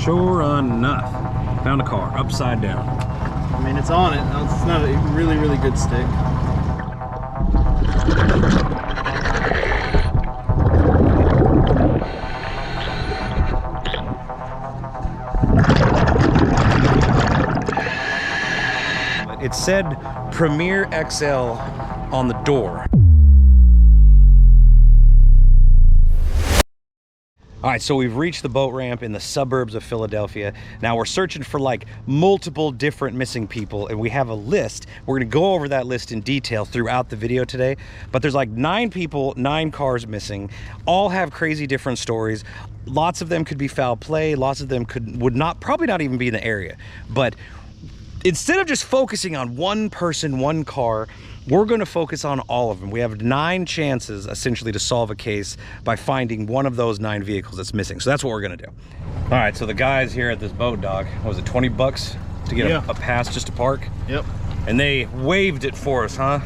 Sure enough, found a car upside down. I mean, it's on it. It's not a really, really good stick. It said Premier XL on the door. All right, so we've reached the boat ramp in the suburbs of Philadelphia. Now we're searching for like multiple different missing people, and we have a list. We're gonna go over that list in detail throughout the video today, but there's like 9 people, 9 cars missing, all have crazy different stories. Lots of them could be foul play, lots of them probably not even be in the area. But instead of just focusing on one person, one car, we're going to focus on all of them. We have 9 chances essentially to solve a case by finding one of those 9 vehicles that's missing. So that's what we're going to do. All right, so the guys here at this boat dock, what was it, 20 bucks to get a pass just to park? Yep. And they waived it for us, huh?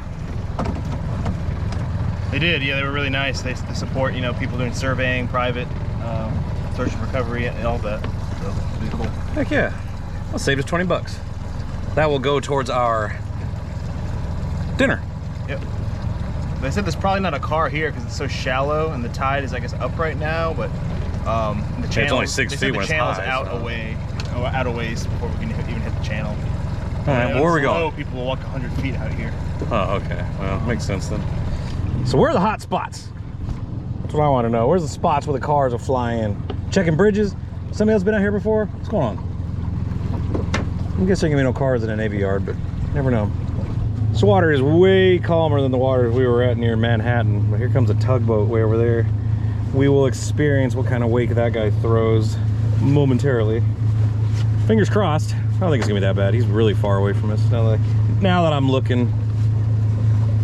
They did, yeah, they were really nice. They support, you know, people doing surveying, private, search and recovery, and all that. So it's really cool. Heck yeah. Well, saved us 20 bucks. That will go towards our dinner. Yep. They said there's probably not a car here because it's so shallow and the tide is, I guess, up right now, but the channel, it's only 6 feet when it's high. out a ways before we can even hit the channel. All right, well, where are we going? People will walk 100 feet out here. Oh, okay. Well, makes sense then. So where are the hot spots? That's what I want to know. Where's the spots where the cars will fly in? Checking bridges? Somebody else been out here before? What's going on? I'm guessing there can be no cars in a Navy yard, but never know. This water is way calmer than the water we were at near Manhattan. But here comes a tugboat way over there. We will experience what kind of wake that guy throws momentarily. Fingers crossed. I don't think it's gonna be that bad. He's really far away from us now that I'm looking.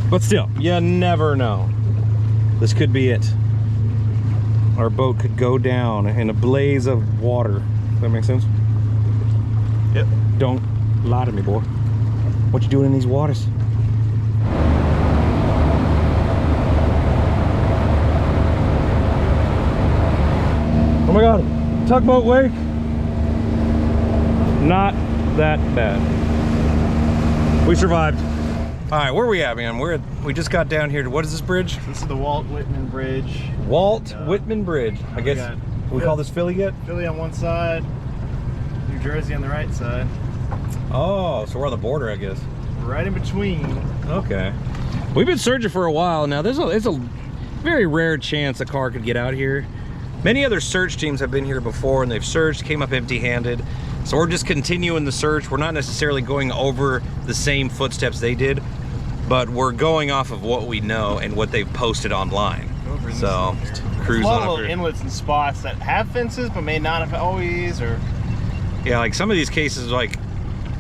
But still, you never know. This could be it. Our boat could go down in a blaze of water. Does that make sense? Yep. Don't lie to me, boy. What you doing in these waters? Oh my God, tugboat wake. Not that bad. We survived. All right, where are we at, man? We just got down here to, what is this bridge? This is the Walt Whitman Bridge. Walt Whitman Bridge. I guess we call this Philly yet? Philly on one side, New Jersey on the right side. Oh, so we're on the border, I guess. Right in between. Okay. We've been searching for a while now. It's a very rare chance a car could get out here. Many other search teams have been here before and they've searched, came up empty-handed. So we're just continuing the search. We're not necessarily going over the same footsteps they did, but we're going off of what we know and what they've posted online. So cruise on little inlets and spots that have fences but may not have always, or yeah, like some of these cases like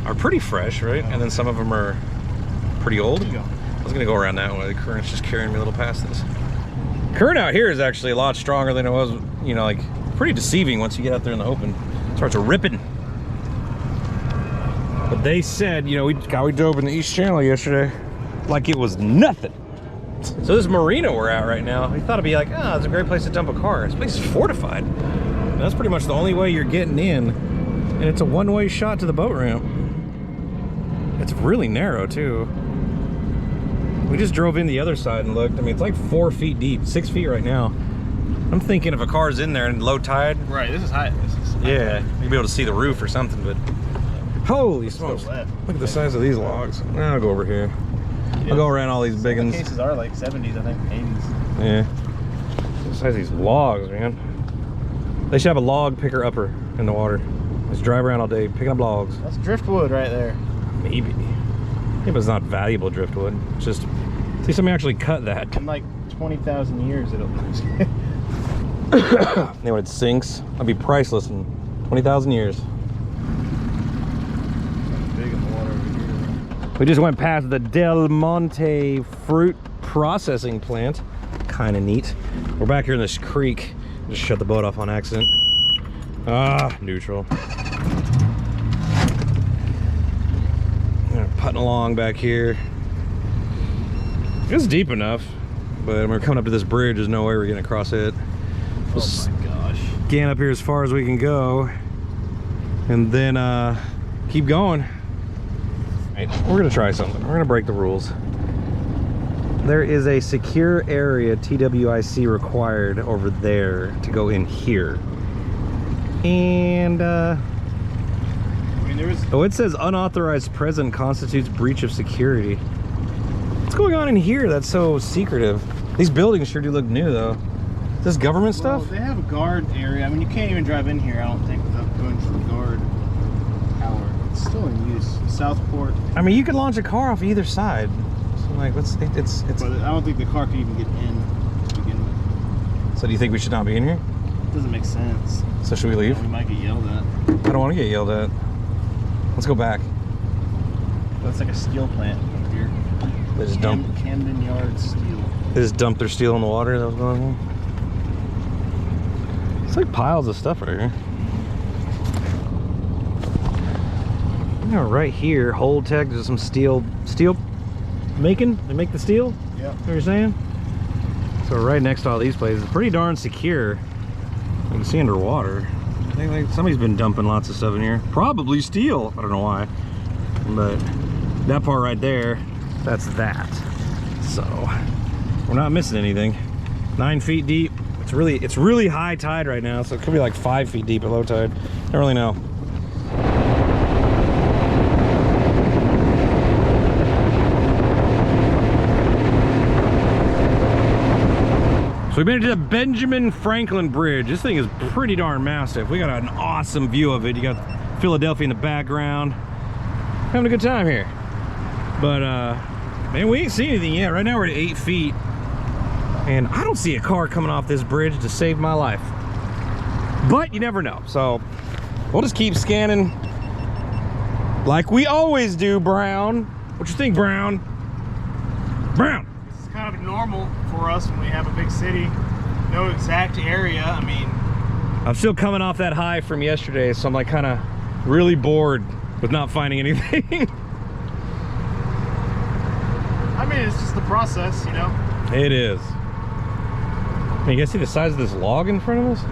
are pretty fresh, right? And then some of them are pretty old. I was gonna go around that way. The current's just carrying me a little past this. Current out here is actually a lot stronger than it was, you know, like pretty deceiving once you get out there in the open. It starts ripping. But they said, you know, we dove in the East Channel yesterday like it was nothing. So this marina we're at right now, we thought it'd be like, oh, it's a great place to dump a car. This place is fortified. And that's pretty much the only way you're getting in. And it's a one-way shot to the boat ramp. It's really narrow too. We just drove in the other side and looked. I mean, it's like 4 feet deep, 6 feet right now. I'm thinking if a car's in there in low tide. Right, this is high. Yeah, you'll be able to see the roof or something, but holy smokes. Look at the size of these logs. Now I'll go over here. I'll go around all these big ones. The cases are like 70s, I think, 80s. Yeah. The size of these logs, man. They should have a log picker upper in the water. Just drive around all day picking up logs. That's driftwood right there. Maybe. Yeah, but it's not valuable driftwood. It's just, see, somebody actually cut that. In like 20,000 years, it'll. Then when it sinks, that'd be priceless in 20,000 years. Big in the water over here. We just went past the Del Monte fruit processing plant. Kind of neat. We're back here in this creek. Just shut the boat off on accident. Ah, neutral. Putting along back here. It's deep enough, but we're coming up to this bridge. There's no way we're getting across it. We'll oh my gosh. scan up here as far as we can go. and then keep going. Right, we're gonna try something. We're gonna break the rules. There is a secure area, TWIC required over there to go in here. And oh, it says unauthorized presence constitutes breach of security. What's going on in here that's so secretive? These buildings sure do look new though. Is this government stuff? They have a guard area. I mean, you can't even drive in here, I don't think, without going to the guard tower. It's still in use. Southport. I mean, you could launch a car off either side. So like, it's. But I don't think the car can even get in to begin with. So do you think we should not be in here? It doesn't make sense. So should we leave? We might get yelled at. I don't want to get yelled at. Let's go back. That's like a steel plant over here. They just dump. Camden Yard Steel. They just dumped their steel in the water. That was going on. It's like piles of stuff right here. You know, right here, Hold Tech, there's some steel making. They make the steel. Yeah. You know what you're saying? So right next to all these places, it's pretty darn secure. You can see underwater. I think like somebody's been dumping lots of stuff in here. Probably steel. I don't know why, but that part right there, that's that. So we're not missing anything. 9 feet deep. It's really high tide right now, so it could be like 5 feet deep at low tide. Don't really know. So we made it to the Benjamin Franklin Bridge. This thing is pretty darn massive. We got an awesome view of it. You got Philadelphia in the background. Having a good time here. But man, we ain't seen anything yet. Right now we're at 8 feet. And I don't see a car coming off this bridge to save my life. But you never know. So we'll just keep scanning like we always do, Brown. What you think, Brown? Brown. This is kind of normal for us when we have a big city. No exact area. I mean, I'm still coming off that high from yesterday, so I'm like kind of really bored with not finding anything. I mean, it's just the process, you know? It is. You guys see the size of this log in front of us?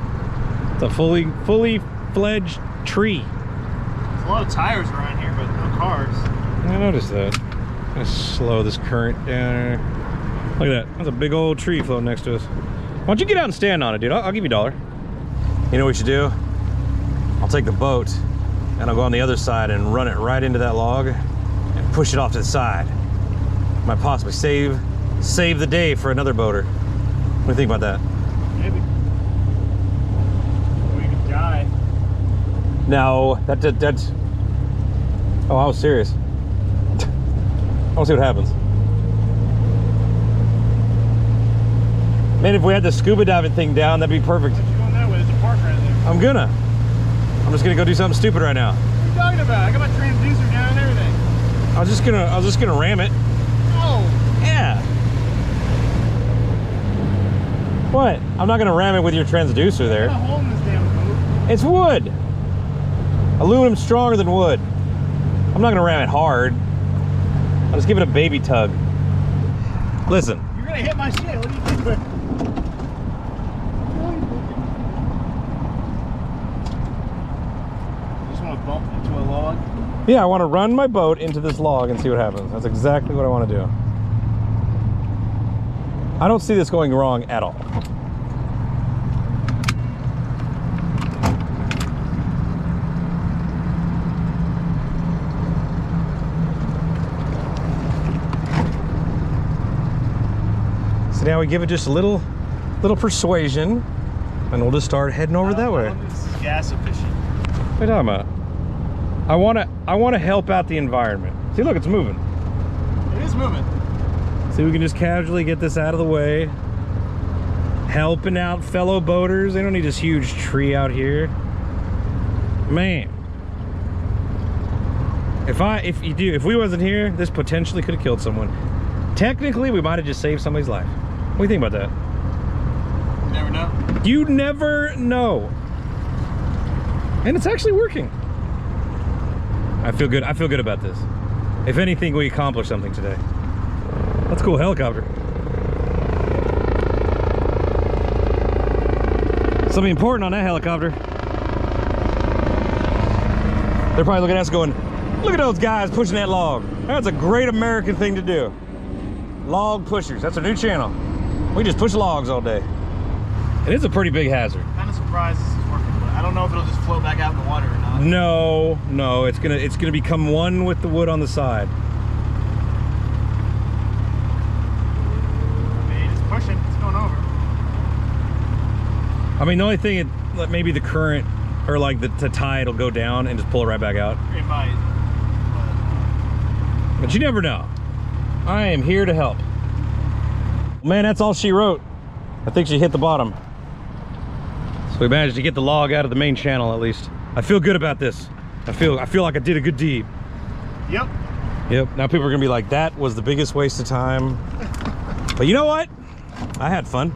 It's a fully fledged tree. There's a lot of tires around here, but no cars. I noticed that. I'm gonna slow this current down. Look at that. That's a big old tree floating next to us. Why don't you get out and stand on it, dude? I'll give you $1. You know what we should do? I'll take the boat and I'll go on the other side and run it right into that log and push it off to the side. Might possibly save the day for another boater. What do you think about that? Maybe. Or you could die. No, that's... Oh, I was serious. I want to see what happens. Man, if we had the scuba diving thing down, that'd be perfect. What you going that way? There's a park right there. I'm just gonna go do something stupid right now. What are you talking about? I got my transducer down and everything. I was just gonna ram it. Oh. Yeah. What? I'm not gonna ram it with your transducer there. I'm not holding this damn boat. It's wood. Aluminum's stronger than wood. I'm not gonna ram it hard. I'll just give it a baby tug. Listen. You're gonna hit my shit. What are you doing? You just want to bump into a log? Yeah, I want to run my boat into this log and see what happens. That's exactly what I want to do. I don't see this going wrong at all. So now we give it just a little persuasion, and we'll just start heading over that way. This is gas efficient. What are you talking about? I want to help out the environment. See, look, it's moving. It is moving. See, we can just casually get this out of the way. Helping out fellow boaters. They don't need this huge tree out here. Man. If we wasn't here, this potentially could have killed someone. Technically, we might have just saved somebody's life. What do you think about that? You never know. You never know. And it's actually working. I feel good about this. If anything, we accomplished something today. That's a cool helicopter. Something important on that helicopter. They're probably looking at us going, look at those guys pushing that log. That's a great American thing to do. Log pushers, that's a new channel. We just push logs all day. It is a pretty big hazard. Kind of surprised this is working, but I don't know if it'll just float back out in the water or not. No, it's gonna become one with the wood on the side. I mean, it's pushing, it's going over. I mean, the only thing, maybe the current or like the tide will go down and just pull it right back out. It might. But you never know. I am here to help. Man, that's all she wrote. I think she hit the bottom. So we managed to get the log out of the main channel at least. I feel good about this. I feel like I did a good deed. Yep. Yep. Now people are gonna be like, that was the biggest waste of time. But you know what? I had fun.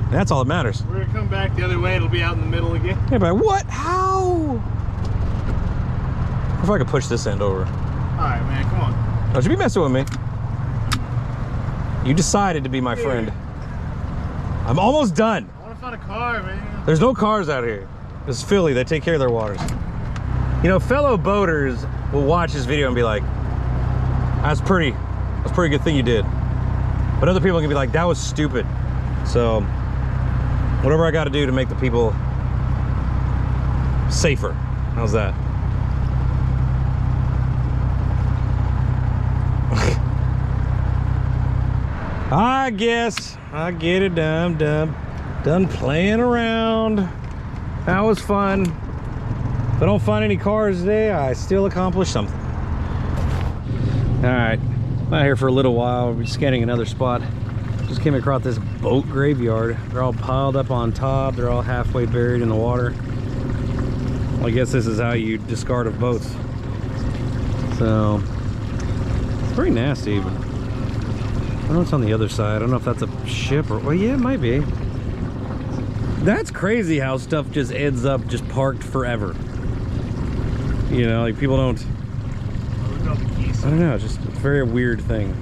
And that's all that matters. We're gonna come back the other way. It'll be out in the middle again. Yeah, but what? How? What if I could push this end over? All right, man. Come on. Don't you be messing with me. You decided to be my friend. I'm almost done. I want to find a car, man. There's no cars out here. This is Philly. They take care of their waters. You know, fellow boaters will watch this video and be like, that's a pretty good thing you did. But other people can be like, that was stupid. So whatever I got to do to make the people safer. How's that? I guess I get it done playing around. That was fun. If I don't find any cars today, I still accomplished something. All right, I'm out here for a little while. We're scanning another spot. Just came across this boat graveyard. They're all piled up on top. They're all halfway buried in the water. Well, I guess this is how you discard of boats. So, it's pretty nasty even. I don't know what's on the other side. I don't know if that's a ship or, well, yeah, it might be. That's crazy how stuff just ends up just parked forever. You know, like people don't, I don't know, it's just a very weird thing.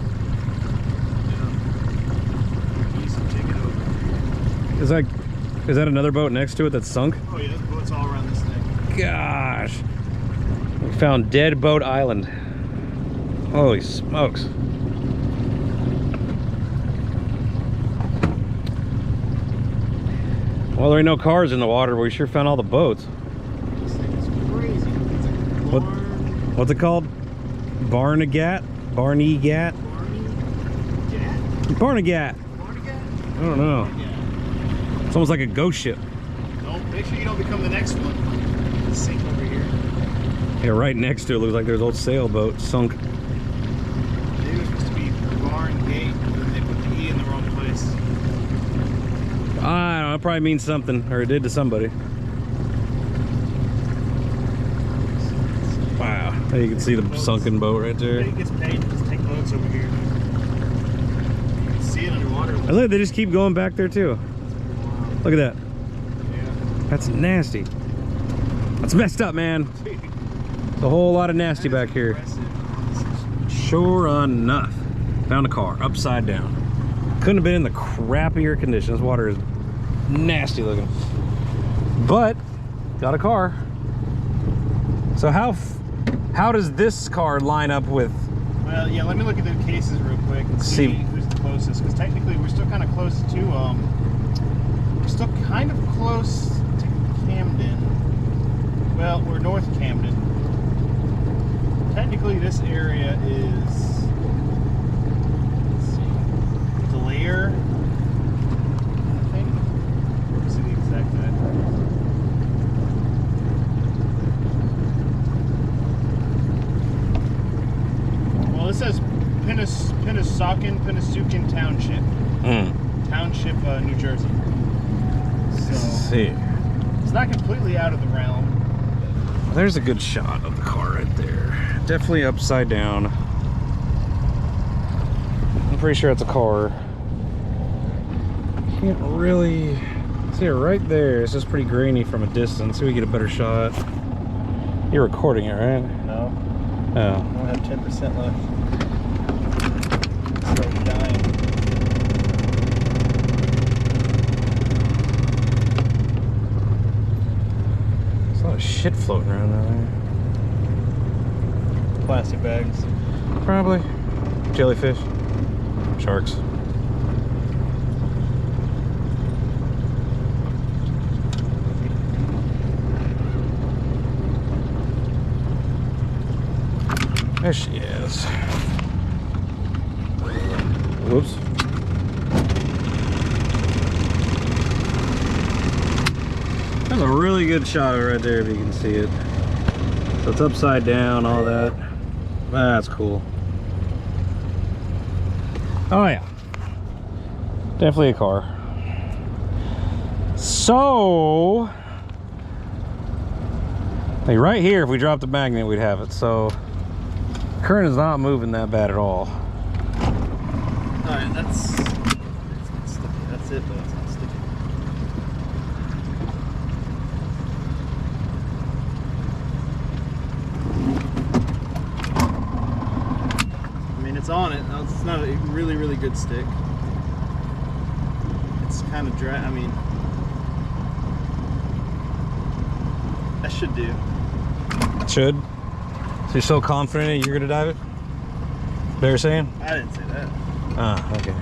Is that another boat next to it that's sunk? Oh yeah, there's boats all around this thing. Gosh. We found Dead Boat Island. Holy smokes. Well, there ain't no cars in the water, but we sure found all the boats. This thing is crazy. It's a barn. What's it called? Barnegat? Barnegat? Barnegat. I don't know. It's almost like a ghost ship. Don't, make sure you don't become the next one. Sink over here. Yeah, right next to it looks like there's an old sailboat sunk. Maybe it was supposed to be barn gate, and then they put the E in the wrong place. I don't know, it probably means something, or it did to somebody. Wow, there you can see the sunken boat right there. It gets paid to just take boats over here. You can see it underwater. And look, they just keep going back there too. Look at that. Yeah. That's nasty. That's messed up, man. There's a whole lot of nasty back here. Sure enough. Found a car, upside down. Couldn't have been in the crappier conditions. Water is nasty looking. But, got a car. So how does this car line up with? Well, yeah, let me look at the cases real quick and see who's the closest. Because technically we're still kind of close to, we're still kind of close to Camden. Well, we're north Camden. Technically this area is, let's see, Delaire, I think. Let's see the exact address. Well, it says Pennsauken Township. Township, New Jersey. So, Let's see. it's not completely out of the realm. There's a good shot of the car right there. Definitely upside down. I'm pretty sure it's a car. Can't really see it right there. It's just pretty grainy from a distance. See if we get a better shot. You're recording it, right? No. Oh. I only have 10% left. It's like dying. There's a lot of shit floating around down there. Plastic bags. Probably. Jellyfish. Sharks. There she is. Whoops. That's a really good shot right there if you can see it. So it's upside down, all that. That's cool. Oh yeah. Definitely a car. So, like right here, if we drop the magnet, we'd have it. So, current is not moving that bad at all. Alright, that's sticky. That's it, but it's not sticky. I mean, it's on it. It's not a really, really good stick. It's kind of dry. I mean, that should do. Should? So you're so confident you're gonna dive it? They're saying? I didn't say that. Ah, okay.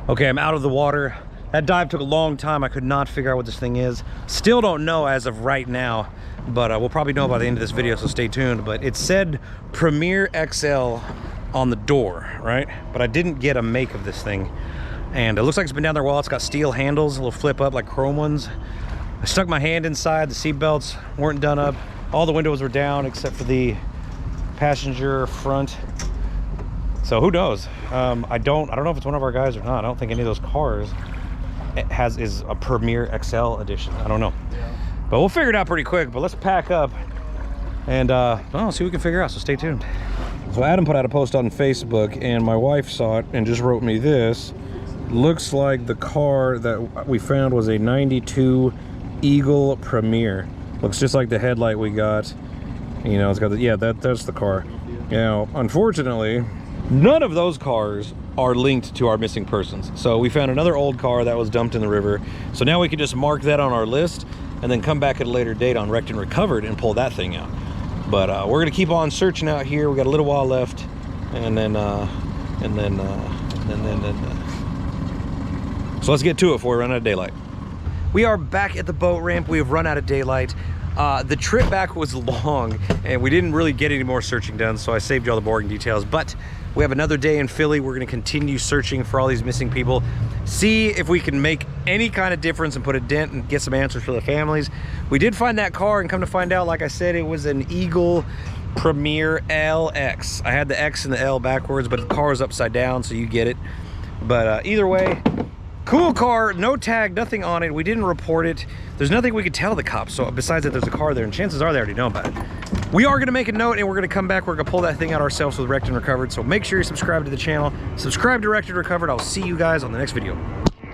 Okay, I'm out of the water. That dive took a long time. I could not figure out what this thing is. Still don't know as of right now, but we'll probably know by the end of this video, so stay tuned. But it said Premier XL on the door, right? But I didn't get a make of this thing. And it looks like it's been down there a while. It's got steel handles, a little flip up like chrome ones. I stuck my hand inside. The seat belts weren't done up. All the windows were down except for the passenger front. So who knows? I don't know if it's one of our guys or not. I don't think any of those cars is a Premier XL edition. I don't know. Yeah. But we'll figure it out pretty quick. But let's pack up and well, see what we can figure out. So stay tuned. So Adam put out a post on Facebook, and my wife saw it and just wrote me this. Looks like the car that we found was a 92 Eagle Premier. Looks just like the headlight we got. You know, it's got the, yeah, that's the car. Now, unfortunately, none of those cars are linked to our missing persons. So we found another old car that was dumped in the river. So now we can just mark that on our list and then come back at a later date on Wrecked and Recovered and pull that thing out. But we're gonna keep on searching out here. We got a little while left, and then so let's get to it before we run out of daylight. We are back at the boat ramp. We have run out of daylight. The trip back was long, and we didn't really get any more searching done, so I saved you all the boring details. But we have another day in Philly. We're gonna continue searching for all these missing people, see if we can make any kind of difference and put a dent and get some answers for the families. We did find that car, and come to find out, like I said, it was an Eagle Premier LX. I had the X and the L backwards, but the car is upside down, so you get it. But either way, cool car, no tag, nothing on it. We didn't report it. There's nothing we could tell the cops, so besides that there's a car there, and chances are they already know about it. We are gonna make a note, and we're gonna come back. We're gonna pull that thing out ourselves with Wrecked and Recovered. So make sure you subscribe to the channel, subscribe to Wrecked and Recovered. I'll see you guys on the next video.